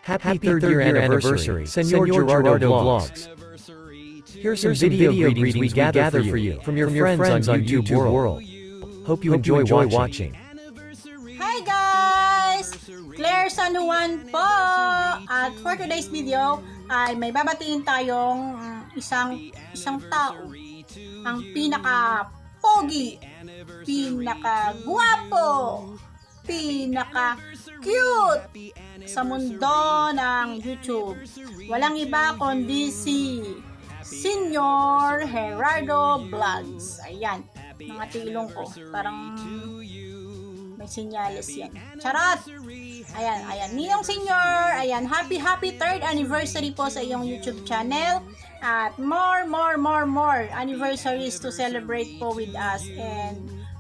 Happy third-year anniversary, Señor Gerardo Vlogs. Here's some video greetings we gather for you from your friends on YouTube world. Hope you enjoy watching. Hi guys! Claire San Juan po! At for today's video ay may babatiin tayong isang tao. Ang pinaka-pogi, pinaka-guwapo, pinaka-cute sa mundo ng YouTube. Walang iba kundi si Señor Gerardo Vlogs. Ayan, mga tilong ko. Parang may senyales yan. Charot! Ayan. Ninong Señor, ayan, happy 3rd anniversary po sa iyong YouTube channel. At more anniversaries to celebrate po with us. And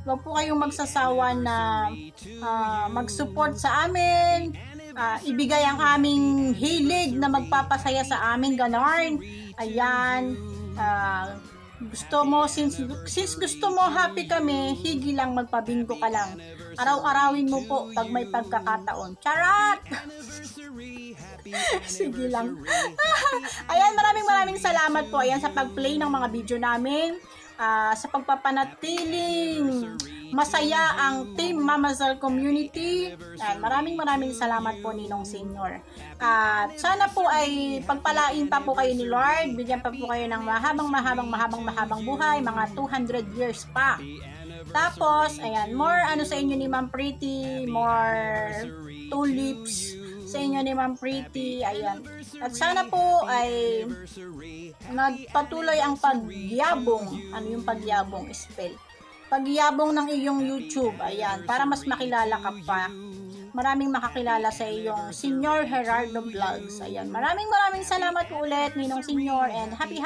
wag po kayong magsasawa na mag-support sa amin. Ibigay ang aming hilig na magpapasaya sa amin, ganon. Ayan, gusto mo, since gusto mo happy kami, higi lang, magpabingo ka lang. Araw-arawin mo po pag may pagkakataon. Charot! Sige lang. Ayan, maraming salamat po. Ayan, sa pag-play ng mga video namin. Sa pagpapanatiling masaya ang Team Mamazal community. Maraming salamat po Ninong Señor. At sana po ay pagpalain pa po kayo ni Lord. Bigyan pa po kayo ng mahabang buhay, mga 200 years pa. Tapos, ayan, more sa inyo ni Ma'am Pretty, more tulips sa inyo ni Ma'am Pretty, ayan. At sana po ay nagpatuloy ang pagyabong. Ano yung pagyabong spell? Pagyabong ng iyong YouTube, ayan, para mas makilala ka pa. Maraming makakilala sa iyong Señor Gerardo Vlogs. Ayan, maraming salamat po ulit Ninong Señor, and happy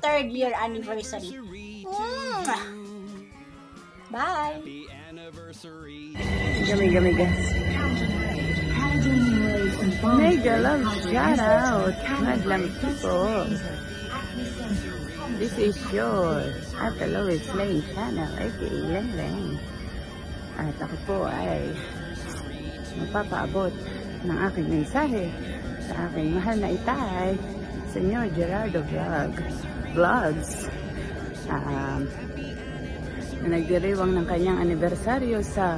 3rd year anniversary. Bye. Gami guys. Mega love shout out, madlang people. This is your at the lowest lane channel, aka Leng. At ako po ay magpapaabot ng aking mensahe sa aking mahal na itay, Señor Gerardo Vlogs. Na nagdiriwang ng kanyang anibersaryo sa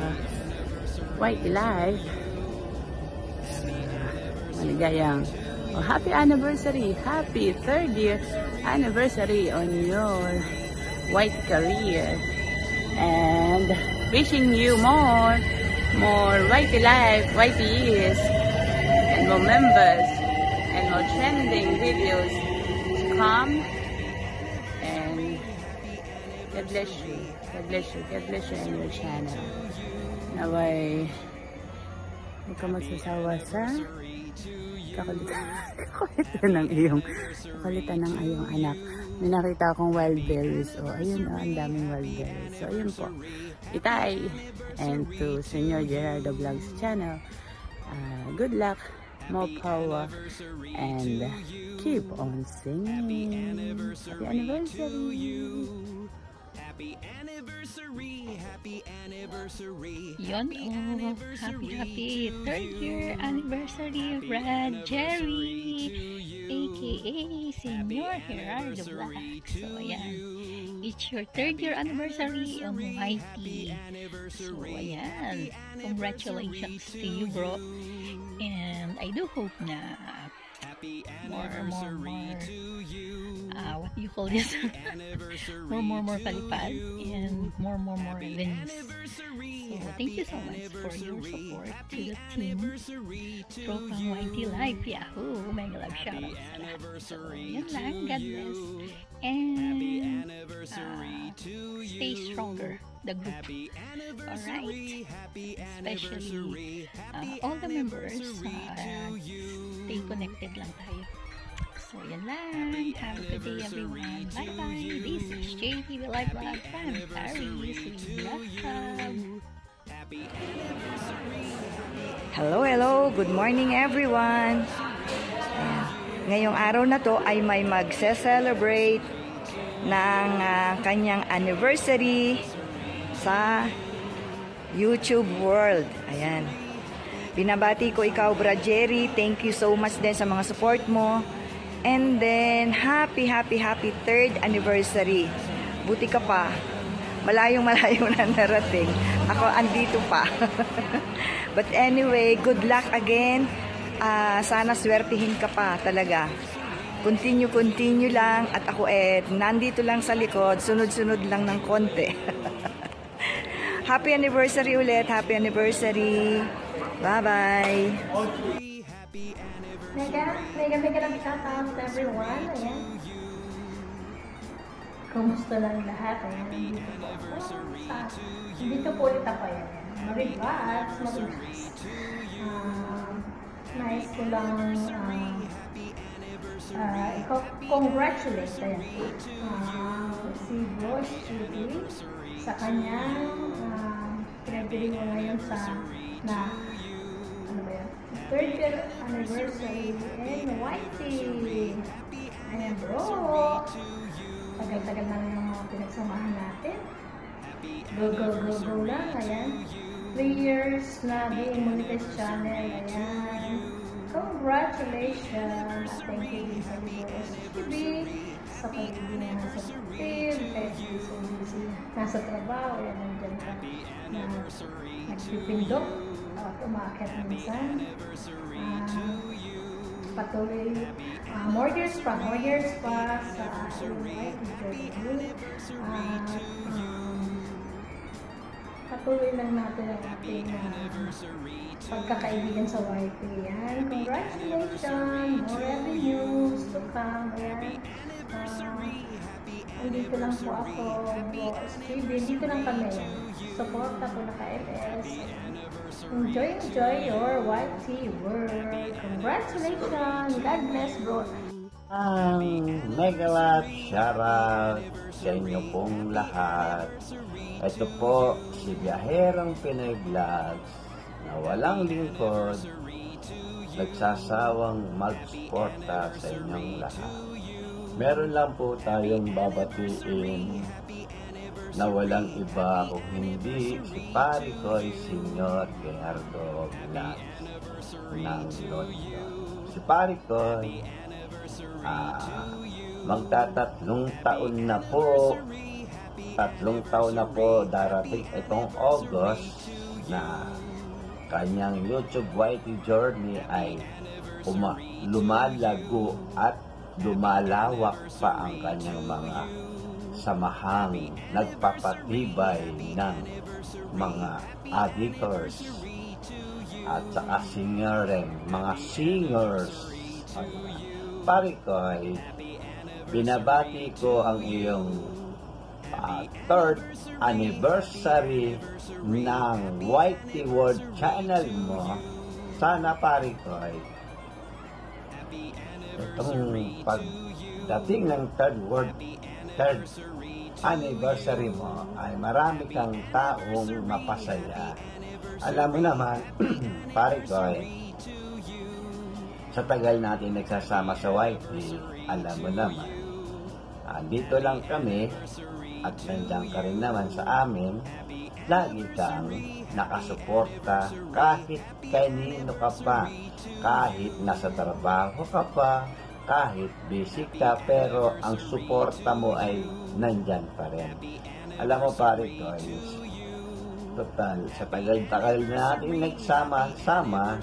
White Life. Maligayang happy anniversary, happy 3rd year anniversary on your white career, and wishing you more whitey life, whitey years, and more members and more trending videos to come. And God bless you in your channel. Naway huwag ka magsasawa sa kakalitan ng iyong anak. May nakita akong wild berries. Ayun, ang daming wild berries. So ayun po, itay, and to Señor Gerardo Vlogs channel, good luck, more power, and keep on singing. Happy anniversary! Happy anniversary. Yon, happy 3rd year anniversary, Brad Jerry, aka Señor Gerardo Vlogs. So ayan, it's your 3rd year anniversary on Haiti. So ayan, congratulations to you, bro. And I do hope na more what do you call this? more palipad, and more venues. So thank you so much for your support to the team from YT Live. Yahoo! Mega love shoutouts sa lahat. So yan lang, God bless, and stay stronger, the group. Alright, especially all the members, stay connected lang tayo. So yan lang, have a good day everyone, bye bye. This is SGV Live Vlog from Paris. Hello, good morning everyone. Ngayong araw na to ay may magse-celebrate ng kanyang anniversary sa YouTube world. Ayan. Binabati ko ikaw, Brad Jerry. Thank you so much din sa mga support mo. And then, happy 3rd anniversary. Buti ka pa. Malayong na narating. Ako andito pa. But anyway, good luck again. Sana swertihin ka pa talaga. Continue lang. At ako nandito lang sa likod. Sunod-sunod lang ng konti. Happy anniversary ulit. Happy anniversary. Bye-bye. Mega shoutout to everyone. Ayan. Kumusta lang lahat? Ayan. Dito po ulit ako. Ayan. Marigas. Nice ko lang congratulate si Boss Judy sa kanyang pinagdiri mo ngayon sa third anniversary and Whitey. Ayan bro, tagal-tagal na yung mga pinagsamahan natin. Go lang. Ayan, 3 years na being monetized channel. Ayan, congratulations. Thank you din sa SGV sa pagiging nasa team, kahit busy nasa trabaho. Ayan, nandyan ka na nagpipindok at umaakit minsan. Patuloy more years pa sa patuloy lang natin ang ating pagkakaibigan sa YT. Yan, congratulations, more revenues to come. Ayan, andito lang po ako, dito lang kami. Support ako naka-LS. Enjoy your YT world. Congratulations, God bless bro. Megawatt shoutout sa inyo pong lahat. Ito po si Biyaherang Pinoy Vlogs na walang lingkod, nagsasawang magsuporta sa inyong lahat. Meron lang po tayong babatiin na walang iba kung hindi si pari ko'y Señor Gerardo Vlogs ng London. Si pari ko'y magtatatlong taon na po. 3 taon na po darating itong August na kanyang YouTube YT journey ay lumalago at lumalawak pa ang kanyang mga samahang nagpapatibay ng mga editors at saka singer rin, mga singers. Pari ko ay binabati ko ang iyong 3rd anniversary ng YT World channel mo. Sana pari ko ay itong pagdating ng 3rd anniversary mo ay marami kang taong mapasaya. Alam mo naman, pari ko ay sa tagal natin nagsasama sa YT, alam mo naman, dito lang kami at nandiyan ka rin naman sa amin. Lagi kang nakasuporta kahit kanino ka pa, kahit nasa trabaho ka pa, kahit busy ka, pero ang suporta mo ay nandyan pa rin. Alam mo pare ko, total, sa tagal-tagal na natin nagsama-sama,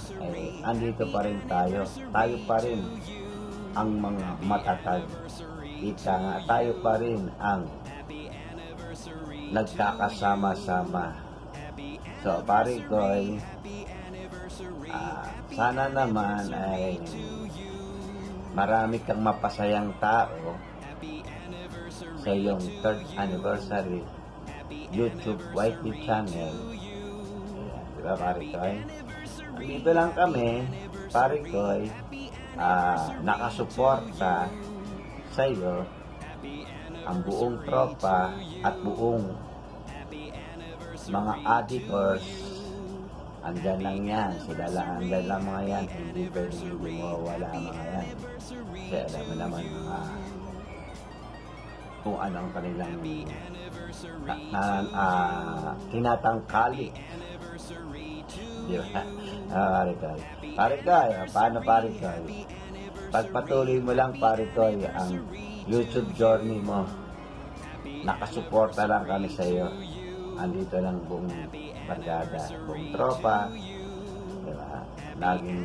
andito pa rin tayo. Tayo pa rin ang mga matatag. Ika nga, tayo pa rin ang nagkakasama-sama. So, pare ko, sana naman ay marami kang mapasayang tao sa iyong 3rd anniversary YouTube YT channel. Diba pare koy? Dito lang kami, pare koy, nakasuporta sa iyo, ang buong tropa at buong mga editors. Andyan lang yan, sila lang, andyan lang mga yan, hindi pwedeng mawawala mga yan. Kasi alam mo naman mga kung anong kanilang tinatangkali. Di ba? Parikoy. Parikoy, paano Parikoy? Pagpatuloy mo lang Parikoy ang YouTube journey mo. Nakasuporta lang kami sa iyo. Andito lang buong barkada, buong tropa. Diba? Laging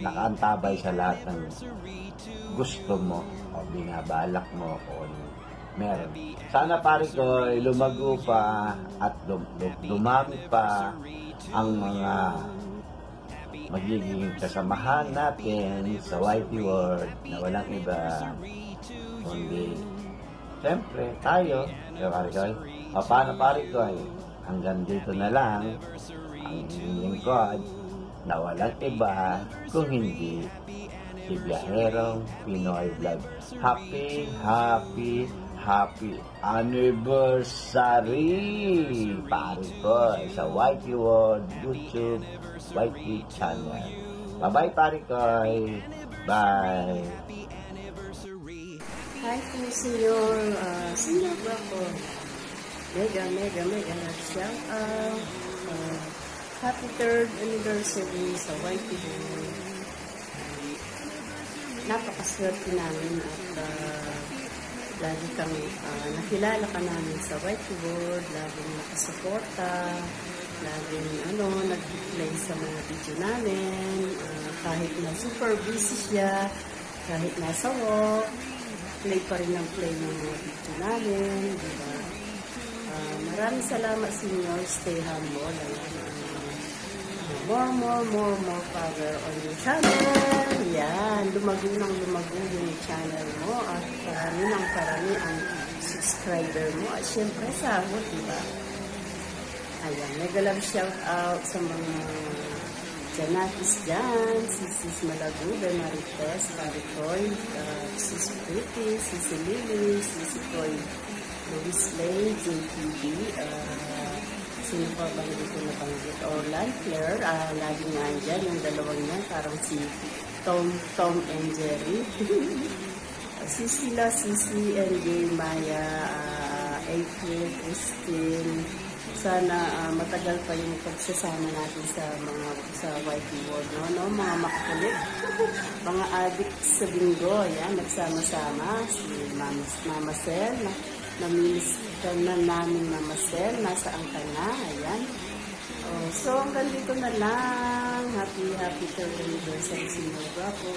nakaantabay sa lahat ng gusto mo o binabalak mo o meron. Sana Parikoy, lumago pa at dumami pa ang mga magiging kasamahan natin sa YT World na walang iba kundi siyempre tayo. Parikoy, paano Parikoy? Hanggang dito na lang ang inyong lingkod na walang iba kung hindi si Biyaherong Pinoy Vlog. Happy anniversary Parikoy sa YT World YouTube YT channel. Bye-bye Parikoy. Bye. Hi po, Señor. Señor Bravo. Mega shout out. Happy 3rd anniversary sa YT World. Napakaswerte namin at lagi kami nakilala ka namin sa YT World, laging nakasuporta, laging nag-play sa mga video namin, kahit na super busy siya, kahit nasa walk, play pa rin ng play ng mga video namin, diba? Maraming salamat Señor, stay humble, more power on your channel. Yan, lumago yung channel mo at parami ang subscriber mo at syempre sahod, diba? Ayan, mega love shout out sa mga Janatis dyan, Sis Malaguda, Marites, Parikoy, Sis Pretty, Sis Lily, Sis Koy, Louis Lane, JTV, sino pa bang dito nabanggit? Orlan, Claire, lagi nga dyan, yung dalawang yan, parang si Tom and Jerry. Sisila, Sisi, and Maya, April, Christine. Sana matagal pa yung pagsasama natin sa YT World, no? Mga makukulit, mga addict sa bingo, yan, nagsama-sama, si Mama Sel, namilis ka na namin Mama Sel, nasaan ka na, ayan. So, hanggang dito na lang. Happy 3rd anniversary Señor Guapo.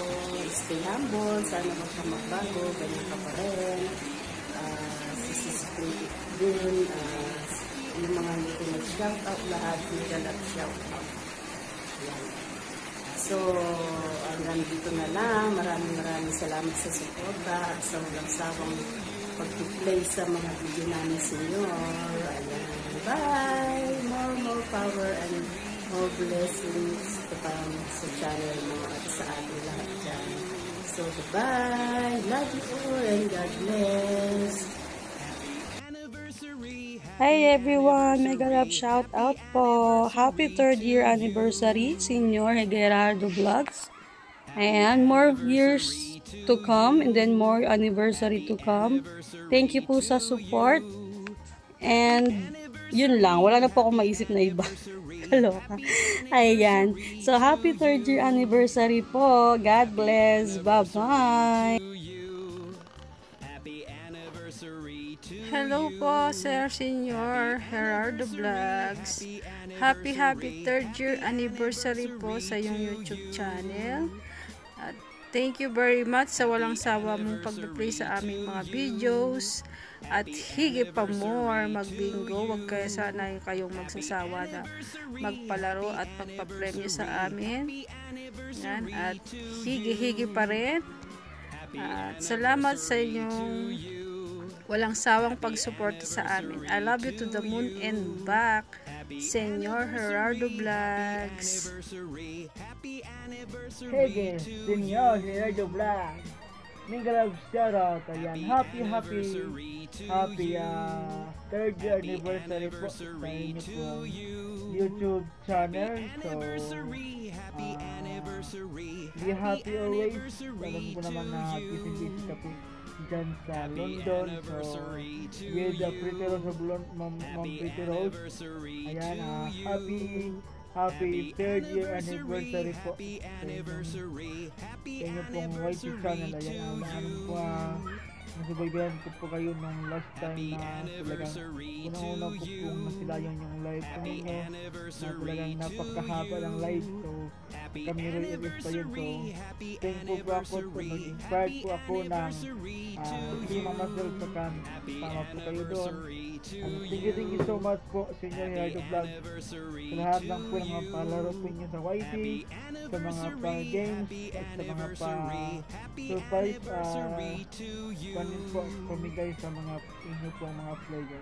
Stay humble. Sana wag ka magbago. Ganyan ka pa rin. Sisispray din. Yung mga hindi ko nag-shoutout lahat. Nag-shoutout. Ayan. So, hanggang dito na lang. Maraming salamat sa suporta at sa walang sawang pag-play sa mga video namin Señor. Ayan. Bye! More power and more blessings sa channel mo at sa ating lahat dyan. So, bye! Love you all and God bless! Hi everyone! Mega love shout out po! Happy 3rd year anniversary, Señor Gerardo Vlogs. And more years to come and then more anniversary to come. Thank you po sa support. And yun lang, wala na po akong maisip na iba. Kaloka. Ayan. So, happy 3rd year anniversary po. God bless. Bye-bye. Hello po, Sir Señor Gerardo Vlogs. Happy 3rd year anniversary po sa iyong YouTube channel. At thank you very much sa walang sawa mong pag-play sa aming mga videos. At higit pa more magbingo, wag kaya sana kayong magsasawa na magpalaro at magpa-premyo sa amin. Yan. At higi pa rin. At salamat sa inyong walang sawang pagsuporta sa amin. I love you to the moon and back. Señor Gerardo Vlogs. Hey guys, Señor Gerardo Vlogs. Mega love shout out. Ayan, happy 3rd year anniversary po sa inyo po YouTube channel. So, be happy always. Alam ko naman na busy ka po dyan sa London. So, with the Pretty Rose of Ma'am Pretty Rose. Ayan, happy 3rd year anniversary po sa inyo pong YT channel. Ayan, alam po nasubaybayan ko po kayo nung last time na talagang unang-una ko pong nasilayan yung live ko ninyo na talagang napakahaba ng live. So kami rin pa yun. So thankful po ako to nag-inspired po ako ng Team Mamasal sa tama po kayo doon. Thank you so much po Señor Gerardo Vlogs sa lahat lang po ng mga palaro po nyo sa YT, sa mga pa-games at sa mga pa-surprise panin po pamigay sa mga inyo po mga player.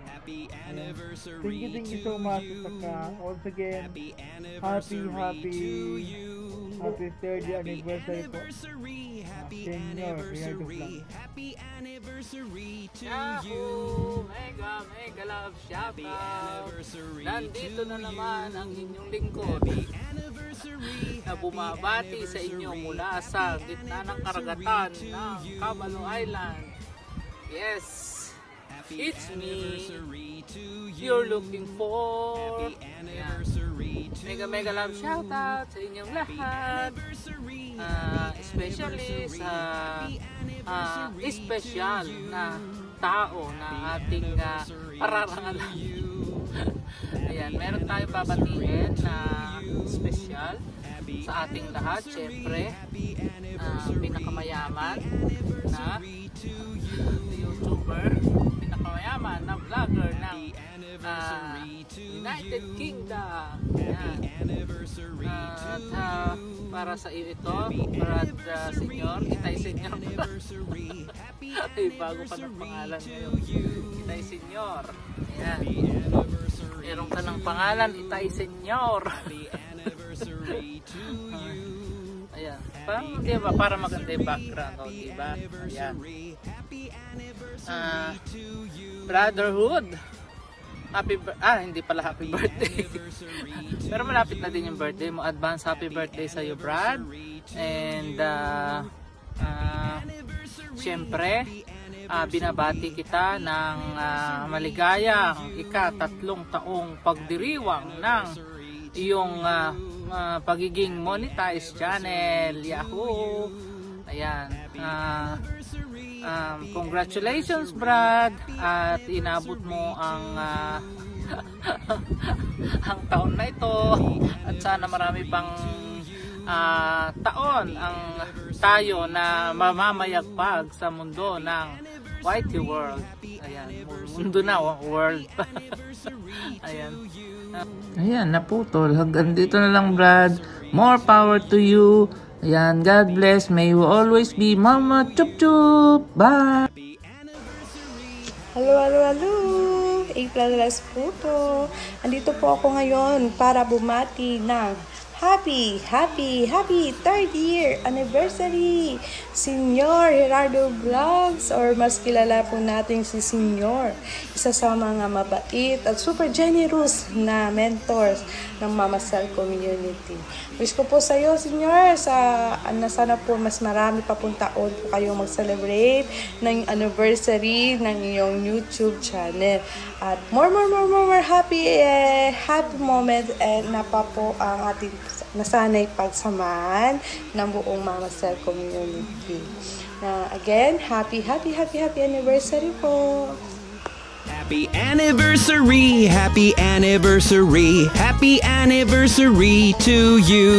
Thank you so much. Saka once again, happy 3rd year anniversary po Señor Gerardo Vlogs. Yahoo! Mega love shoutout! Nandito na naman ang inyong lingkod na bumabati sa inyo mula sa gitna ng karagatan ng Caballo Island. Yes, it's me you're looking for. Mega love shoutout sa inyong lahat, especially sa special na tao na ating pararangalan. Ayan, meron tayong babatiin na special sa ating lahat. Syempre, pinakamayaman na YouTuber, pinakamayaman na vlogger ng United Kingdom. At para sa ito, para Señor, Itay Señor. Ay, bago pa ng pangalan ngayon. Itay Señor. Ayan. Meron ka ng pangalan, Itay Señor. Ayan. Diba, para maganda yung background, o, diba? Ayan. Brotherhood. Hindi pala happy birthday. Pero malapit na din yung birthday mo. Advance happy birthday sa iyo, Brad. And syempre, binabati kita ng maligayang ika-3 taong pagdiriwang ng iyong pagiging monetized channel. Yahoo! Ayan. Congratulations, Brad, at inabot mo ang ang taon na ito, at sana marami pang taon ang tayo na mamamayagpag sa mundo ng YT world. Ayan, mundo na, world. Ayan, naputol. Hanggang dito na lang, Brad. More power to you. Ayan, God bless. May you always be Mama Chup Chup. Bye! Hello! April Ras po to. Andito po ako ngayon para bumati ng happy 3rd year anniversary Señor Gerardo Vlogs, or mas kilala po natin si Señor. Isa sa mga mabait at super generous na mentors ng Mamasal community. Wish ko po sa iyo, Señor, sana po mas marami pa pong taon po kayong mag-celebrate ng anniversary ng iyong YouTube channel. At more happy moment na pa po ang ating nasanay pagsamahan ng buong Mamasal community. Again, happy anniversary po! Happy anniversary, happy anniversary, happy anniversary to you.